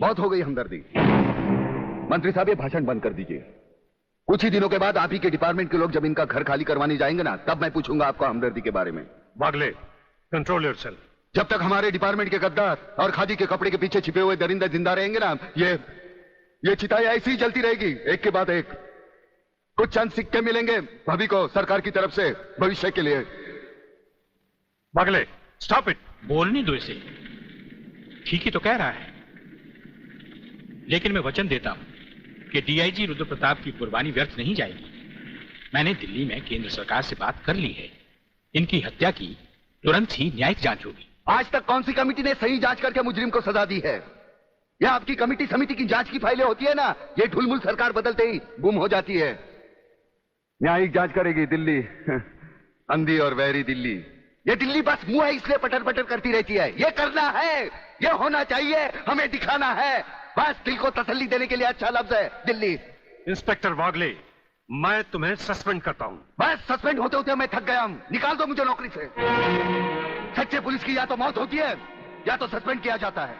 बहुत हो गई हमदर्दी। मंत्री साहब, ये भाषण बंद कर दीजिए। कुछ ही दिनों के बाद आप ही के डिपार्टमेंट के लोग जब इनका घर खाली करवाने जाएंगे ना, तब मैं पूछूंगा आपको हमदर्दी के बारे में। Bagle, control yourself. जब तक हमारे डिपार्टमेंट के गद्दार और खादी के कपड़े के पीछे छिपे हुए दरिंदे जिंदा रहेंगे ना, ये चिताएं ऐसी ही जलती रहेगी, एक के बाद एक। कुछ चंद सिक्के मिलेंगे भाभी को सरकार की तरफ से भविष्य के लिए। Bagle, stop it. बोलने दो इसे। ठीक ही तो कह रहा है, लेकिन मैं वचन देता हूं कि डीआईजी रुद्र प्रताप की कुर्बानी व्यर्थ नहीं जाएगी। मैंने दिल्ली में केंद्र सरकार से बात कर ली है। इनकी हत्या की तुरंत ही न्यायिक जांच होगी। आज तक कौन सी कमेटी ने सही जांच करके मुजरिम को सजा दी है? यह आपकी कमेटी समिति की जांच की फाइलें होती है ना, ये ढुलमुल सरकार बदलते ही गुम हो जाती है। न्यायिक जांच करेगी दिल्ली, अंधी और वैरी दिल्ली। ये दिल्ली बस मुंह है इसलिए पटर पटर करती रहती है। ये करना है, ये होना चाहिए, हमें दिखाना है, बस दिल को तसल्ली देने के लिए अच्छा लफ्ज है दिल्ली। इंस्पेक्टर वागले, मैं तुम्हें सस्पेंड करता हूं। बस सस्पेंड होते होते मैं थक गया हूं, निकाल दो मुझे नौकरी से। सच्चे पुलिस की या तो मौत होती है या तो सस्पेंड किया जाता है।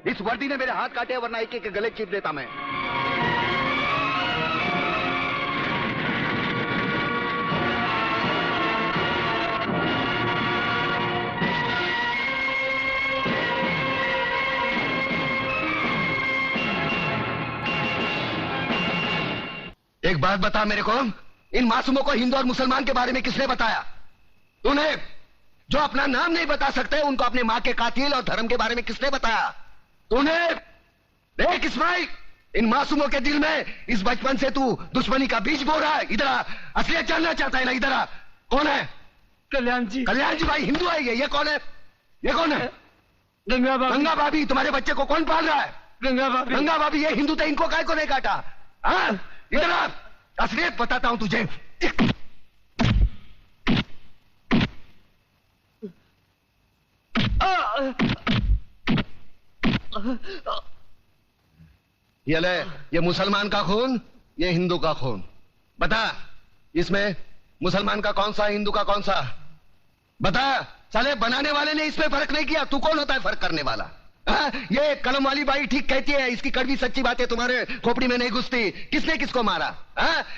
इस वर्दी ने मेरे हाथ काटे, वरना एक एक के गले चीर देता मैं। एक बात बता मेरे को, इन मासूमों को हिंदू और मुसलमान के बारे में किसने बताया? तूने? जो अपना नाम नहीं बता सकते उनको अपने मां के कातिल और धर्म के बारे में किसने बताया? तूने? देख इस्माइल, इन मासूमों के दिल में इस बचपन से तू दुश्मनी का बीज बो रहा है। इधर आ, असलियत जानना चाहता है ना? इधर आ। कौन है? कल्याण जी। कल्याण जी भाई हिंदू है ये कौन है? ये कौन है? गंगा भाभी। गंगा भाभी? तुम्हारे बच्चे को कौन पाल रहा है? गंगा भाभी। गंगा भाभी ये हिंदू थे, इनको काय को नहीं काटा? हाँ, इधर आ, असलियत बताता हूं तुझे। ये ले, ये मुसलमान का खून, ये हिंदू का खून। बता, इसमें मुसलमान का कौन सा, हिंदू का कौन सा? बता। साले बनाने वाले ने इसमें फर्क नहीं किया, तू कौन होता है फर्क करने वाला? ये कलम वाली बाई ठीक कहती है, इसकी कड़वी सच्ची बातें तुम्हारे खोपड़ी में नहीं घुसती। किसने किसको मारा?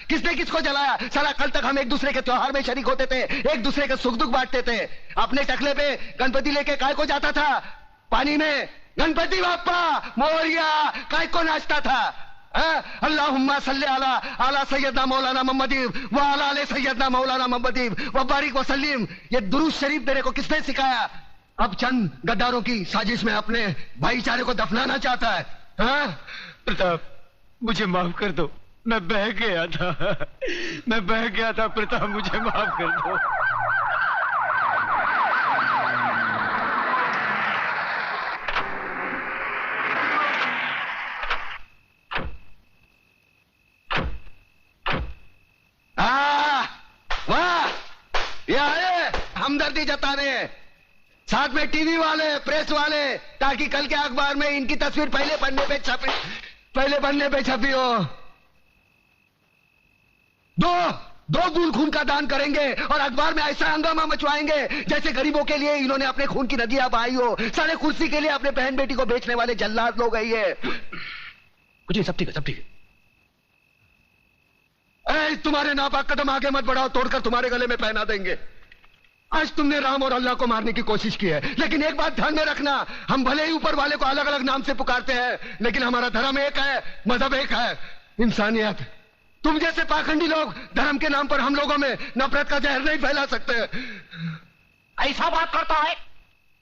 किसने किसको जलाया? साला कल तक हम एक दूसरे के त्योहार में शरीक होते थे, एक दूसरे के सुख दुख बांटते थे। अपने टकले पे गणपति लेके काय को जाता था? पानी में गणपति बाप्पा मोरिया काय को नाचता था? अल्लाहुम्मा सल्ली अला आला सैयदना मौलाना मोहम्मदी व अला आले सैयदना मौलाना मोहम्मदी व बारिक व सलीम। ये दुरूद शरीफ तेरे को किसने सिखाया? अब चंद गद्दारों की साजिश में अपने भाईचारे को दफनाना चाहता है। प्रताप, मुझे माफ कर दो, मैं बह गया था, मैं बह गया था प्रताप, मुझे माफ कर दो। वाह, ये आए हमदर्दी जताने, साथ में टीवी वाले, प्रेस वाले, ताकि कल के अखबार में इनकी तस्वीर पहले पन्ने पे छपी हो। दो बूंद खून का दान करेंगे और अखबार में ऐसा हंगामा मचवाएंगे जैसे गरीबों के लिए इन्होंने अपने खून की नदियां बहाई हो। सारे कुर्सी के लिए अपने बहन बेटी को बेचने वाले जल्लाद लोग है ये। कुछ नहीं, सब ठीक है, सब ठीक है। तुम्हारे नापाक कदम आगे मत बढ़ाओ, तोड़कर तुम्हारे गले में पहना देंगे। आज तुमने राम और अल्लाह को मारने की कोशिश की है, लेकिन एक बात ध्यान में रखना, हम भले ही ऊपर वाले को अलग अलग नाम से पुकारते हैं, लेकिन हमारा धर्म एक है, मजहब एक है, इंसानियत। तुम जैसे पाखंडी लोग धर्म के नाम पर हम लोगों में नफरत का जहर नहीं फैला सकते। ऐसा बात करता है?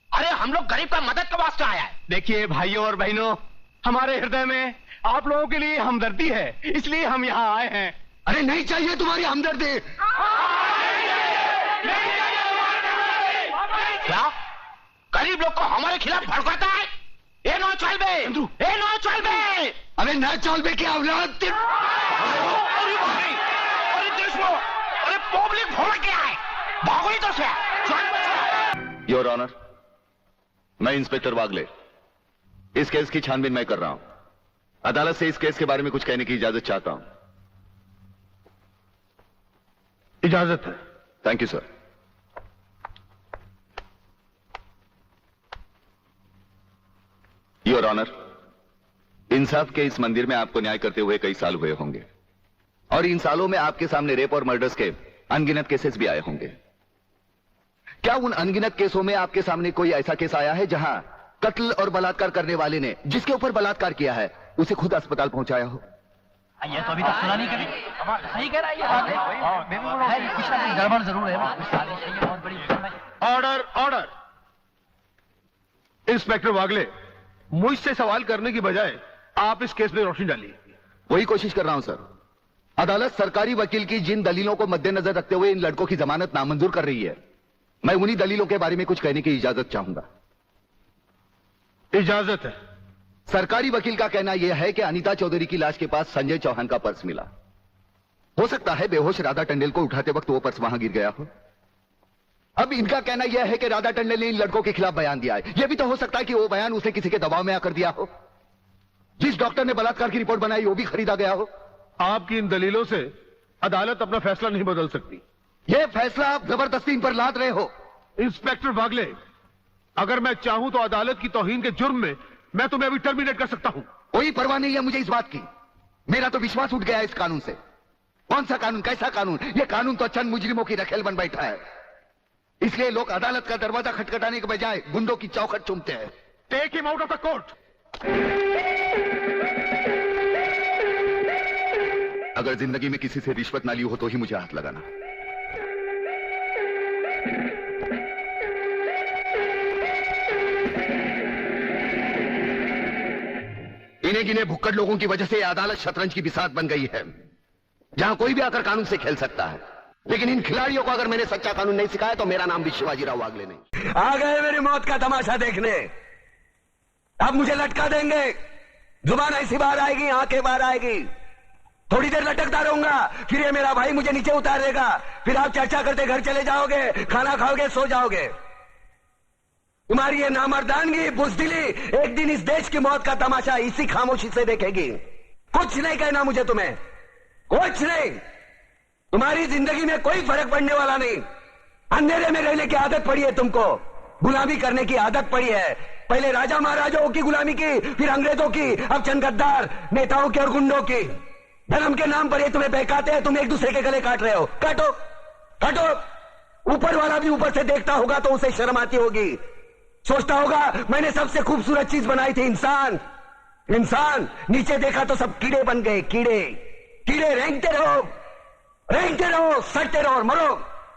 अरे हम लोग गरीब का मदद के वास्ते आया है। देखिए भाइयों और बहनों, हमारे हृदय में आप लोगों के लिए हमदर्दी है, इसलिए हम यहाँ आए हैं। अरे नहीं चाहिए तुम्हारी हमदर्दी। क्या गरीब लोग को हमारे खिलाफ भड़काता है? ए नो चल बे, ए नो चल बे। अरे न चल बे क्या औलाद। अरे दुश्मन, अरे पब्लिक भड़क गया है, भागो इधर से। योर ऑनर, मैं इंस्पेक्टर वागले, इस केस की छानबीन मैं कर रहा हूं। अदालत से इस केस के बारे में कुछ कहने की इजाजत चाहता हूं। इजाजत है। Thank you sir. Your honour, इंसाफ के इस मंदिर में आपको न्याय करते हुए कई साल हुए होंगे और इन सालों में आपके सामने रेप और मर्डर्स के अनगिनत केसेस भी आए होंगे। क्या उन अनगिनत केसों में आपके सामने कोई ऐसा केस आया है जहां कत्ल और बलात्कार करने वाले ने जिसके ऊपर बलात्कार किया है उसे खुद अस्पताल पहुंचाया हो? ये तो अभी तक सुना नहीं कभी। सही कह रहा है ये कुछ ना कुछ गड़बड़ जरूर है। बहुत बड़ी ऑर्डर ऑर्डर। इंस्पेक्टर वागले, मुझसे सवाल करने की बजाय आप इस केस में रोशनी डालिए। वही कोशिश कर रहा हूं सर। अदालत सरकारी वकील की जिन दलीलों को मद्देनजर रखते हुए इन लड़कों की जमानत नामंजूर कर रही है, मैं उन्हीं दलीलों के बारे में कुछ कहने की इजाजत चाहूंगा। इजाजत है। सरकारी वकील का कहना यह है कि अनीता चौधरी की लाश के पास संजय चौहान का पर्स मिला। हो सकता है बेहोश राधा टंडेल को उठाते वक्त वो पर्स वहां गिर गया हो। अब इनका कहना यह है कि राधा टंडेल ने इन लड़कों के खिलाफ बयान दिया है। यह भी तो हो सकता है कि वो बयान उसे किसी के दबाव में आकर दिया हो। जिस डॉक्टर ने बलात्कार की रिपोर्ट बनाई वो भी खरीदा गया हो। आपकी इन दलीलों से अदालत अपना फैसला नहीं बदल सकती। यह फैसला आप जबरदस्ती इन पर लाद रहे हो। इंस्पेक्टर वागले, अगर मैं चाहूं तो अदालत की तौहीन के जुर्म में मैं तुम्हें अभी टर्मिनेट कर सकता हूं। कोई परवाह नहीं है मुझे इस बात की। मेरा तो विश्वास उठ गया इस कानून से। कौन सा कानून, कैसा कानून? यह कानून तो चंद मुजरिमों की रखेल बन बैठा है। इसलिए लोग अदालत का दरवाजा खटखटाने के बजाय गुंडों की चौखट चूमते हैं। Take him out of the court. अगर जिंदगी में किसी से रिश्वत ना ली हो तो ही मुझे हाथ लगाना। इन्हें गिने भुक्कड़ लोगों की वजह से अदालत शतरंज की बिसात बन गई है, जहां कोई भी आकर कानून से खेल सकता है। लेकिन इन खिलाड़ियों को अगर मैंने सच्चा कानून नहीं सिखाया तो मेरा नाम भी शिवाजी राव वागले नहीं। आ गए मेरी मौत का तमाशा देखने। अब मुझे लटका देंगे। जुबान ऐसी बाहर आएगी, आंखें बाहर आएगी। थोड़ी देर लटकता रहूंगा, फिर ये मेरा भाई मुझे नीचे उतार देगा। फिर आप चर्चा करते घर चले जाओगे, खाना खाओगे, सो जाओगे। तुम्हारी ये नामर्दानगी, बुज़दिली एक दिन इस देश की मौत का तमाशा इसी खामोशी से देखेगी। कुछ नहीं कहना मुझे तुम्हें, कुछ नहीं। तुम्हारी जिंदगी में कोई फर्क पड़ने वाला नहीं। अंधेरे में रहने की आदत पड़ी है तुमको, गुलामी करने की आदत पड़ी है। पहले राजा महाराजाओं की गुलामी की, फिर अंग्रेजों की, अब चंद गद्दार नेताओं की और गुंडों की। धर्म के नाम पर ये तुम्हें बहकाते हैं, तुम एक दूसरे के गले काट रहे हो। काटो काटो। ऊपर वाला भी ऊपर से देखता होगा तो उसे शर्म आती होगी। सोचता होगा मैंने सबसे खूबसूरत चीज बनाई थी, इंसान। इंसान नीचे देखा तो सब कीड़े बन गए। कीड़े कीड़े रेंगते रहो, सटते रहो और मरो।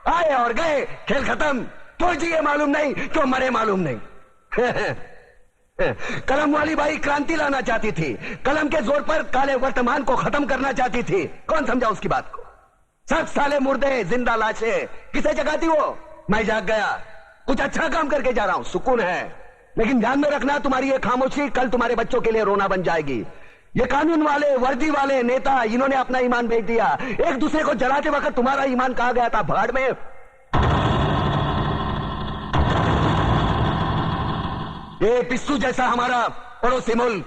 आए और गए, खेल खत्म। क्यों जिए मालूम नहीं, क्यों मरे मालूम नहीं। कलम वाली बाई क्रांति लाना चाहती थी, कलम के जोर पर काले वर्तमान को खत्म करना चाहती थी। कौन समझा उसकी बात को? सब साले मुर्दे, जिंदा लाशें। किसे जगाती वो? मैं जाग गया, कुछ अच्छा काम करके जा रहा हूं, सुकून है। लेकिन ध्यान में रखना, तुम्हारी ये खामोशी कल तुम्हारे बच्चों के लिए रोना बन जाएगी। ये कानून वाले, वर्दी वाले नेता, इन्होंने अपना ईमान बेच दिया। एक दूसरे को जलाते वक्त तुम्हारा ईमान कहां गया था? भाड़ में। ये पिस्सू जैसा हमारा पड़ोसी मुल्क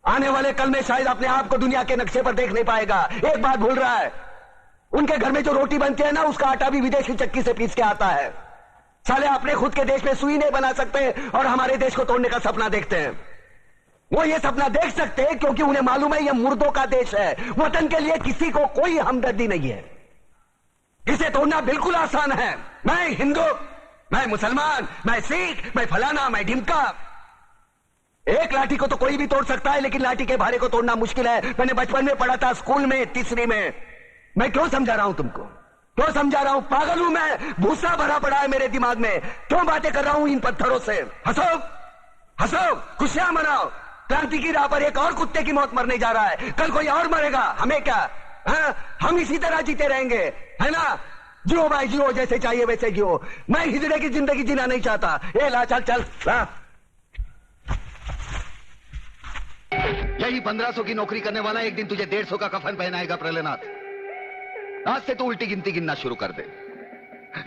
आने वाले कल में शायद अपने आप को दुनिया के नक्शे पर देख नहीं पाएगा। एक बात भूल रहा है, उनके घर में जो रोटी बनती है ना, उसका आटा भी विदेशी चक्की से पीस के आता है। साले अपने खुद के देश में सुई नहीं बना सकते और हमारे देश को तोड़ने का सपना देखते हैं। वो ये सपना देख सकते हैं क्योंकि उन्हें मालूम है ये मुर्दों का देश है। वतन के लिए किसी को कोई हमदर्दी नहीं है। इसे तोड़ना बिल्कुल आसान है। मैं हिंदू, मैं मुसलमान, मैं सिख, मैं फलाना, मैं ढिमका। एक लाठी को तो कोई भी तोड़ सकता है, लेकिन लाठी के भारे को तोड़ना मुश्किल है। मैंने बचपन में पढ़ा था, स्कूल में, तीसरी में। मैं क्यों समझा रहा हूं तुमको? क्यों समझा रहा हूं? पागल हूं मैं? भूसा भरा पड़ा है मेरे दिमाग में। क्यों बातें कर रहा हूं इन पत्थरों से? हंसो हंसो, खुशियां मनाओ। क्रांति की राह पर एक और कुत्ते की मौत मरने जा रहा है, कल कोई और मरेगा। हमें क्या? हम इसी तरह जीते रहेंगे, है ना? जियो भाई जियो, जैसे चाहिए वैसे जियो। मैं हिजड़े की जिंदगी जीना नहीं चाहता। ए ला, चल चल ला। यही 1500 की नौकरी करने वाला एक दिन तुझे 150 का कफन पहनाएगा प्रलयनाथ। आज से तू उल्टी गिनती गिनना शुरू कर दे।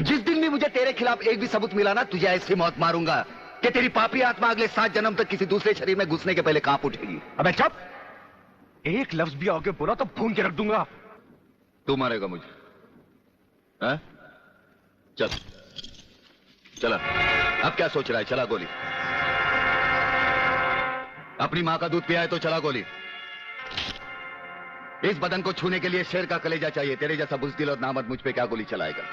जिस दिन भी मुझे तेरे खिलाफ एक भी सबूत मिला ना, तुझे ऐसी मौत मारूंगा कि तेरी पापी आत्मा अगले 7 जन्म तक किसी दूसरे शरीर में घुसने के पहले कांप उठेगी। अबे चुप! एक लफ्ज भी आगे बोला तो भून के रख दूंगा। तू मारेगा मुझे? है? चल चला। अब क्या सोच रहा है? चला गोली। अपनी मां का दूध पिया है तो चला गोली। इस बदन को छूने के लिए शेर का कलेजा चाहिए। तेरे जैसा बुज़दिल और नामर्द मुझ पे क्या गोली चलाएगा?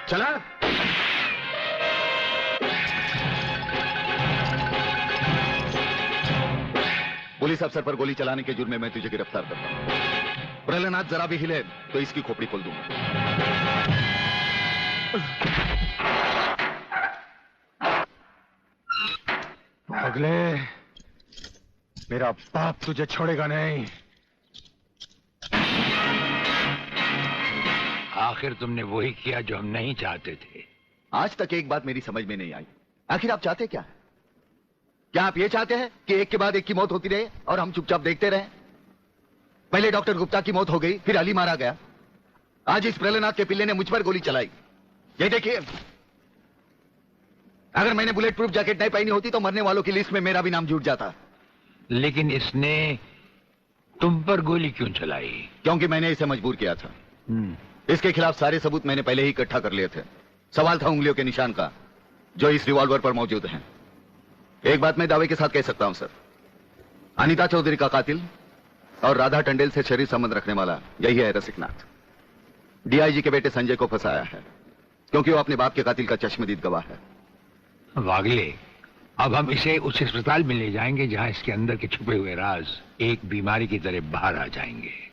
चला। पुलिस अफसर पर गोली चलाने के जुर्म में मैं तुझे गिरफ्तार करता हूं। प्रहलाद जरा भी हिले तो इसकी खोपड़ी खोल दूंगा। अगले मेरा बाप तुझे छोड़ेगा नहीं। आखिर तुमने वही किया जो हम नहीं चाहते थे। आज तक एक बात मेरी समझ में नहीं आई। आखिर आप चाहते क्या है? क्या आप ये चाहते हैं कि एक के बाद एक की मौत होती रहे और हम चुपचाप देखते रहें? पहले डॉक्टर गुप्ता की मौत हो गई, फिर अली मारा गया, आज इस प्रहलाद के पिल्ले ने मुझ पर गोली चलाई। ये देखिए, अगर मैंने बुलेट प्रूफ जैकेट नहीं पहनी होती तो मरने वालों की लिस्ट में मेरा भी नाम जुड़ जाता। लेकिन इसने तुम पर गोली क्यों चलाई? क्योंकि मैंने इसे मजबूर किया था। इसके खिलाफ सारे सबूत मैंने पहले ही इकट्ठा कर लिए थे। सवाल था उंगलियों के निशान का, जो इस रिवॉल्वर पर मौजूद हैं। एक बात मैं दावे के साथ कह सकता हूं सर, अनीता चौधरी का कातिल और राधा टंडेल से शरीर संबंध रखने वाला यही है रसिकनाथ। डीआईजी के बेटे संजय को फंसाया है क्योंकि वो अपने बाप के कातिल का चश्मदीद गवाह है। वागले, अब हम इसे उस अस्पताल में ले जाएंगे जहां इसके अंदर के छुपे हुए राज एक बीमारी की तरह बाहर आ जाएंगे।